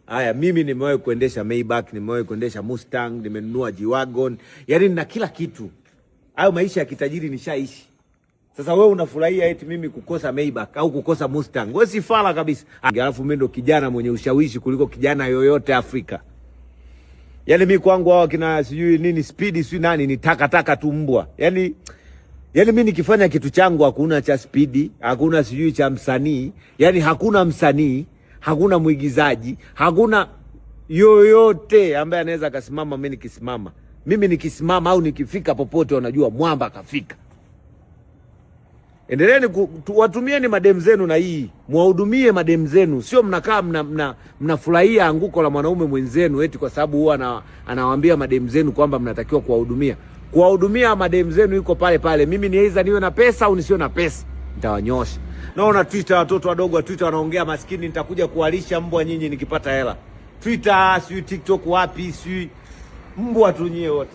Haya, mimi nimewahi kuendesha Maybach, nimewahi kuendesha Mustang, nimenunua G-Wagon. Yaani nina kila kitu. Hayo maisha ya kitajiri nishaishi. Sasa wewe unafurahia eti mimi kukosa Maybach au kukosa Mustang. Wewe si fala kabisa. Alafu mimi ndo kijana mwenye ushawishi kuliko kijana yoyote Afrika. Yaani mimi kwangu hao kina sijui nini Speed sijui nani ni taka tu mbwa. Yaani mimi nikifanya kitu changu hakuna cha Speed, hakuna sijui cha msanii, yaani hakuna msanii, hakuna mwigizaji, hakuna yoyote ambaye anaweza akasimama mimi nikisimama. Mimi nikisimama au nikifika popote wanajua mwamba kafika. Endeleeni watumieni madem zenu na hii. Mwahudumie madem zenu. Sio mnakaa mnafurahia anguko la mwanaume mwenzenu eti kwa sababu huwa anawaambia madem zenu kwamba mnatakiwa kuwahudumia. Kuwahudumia madem zenu yuko pale pale. Mimi ni aidha niwe na pesa au nisiwe na pesa. Nitawanyosha. Naona Twitter watoto wadogo wa Twitter wanaongea maskini nitakuja kuwalisha mbwa nyinyi nikipata hela. Twitter, si TikTok wapi, si mbwa tu nyie wote.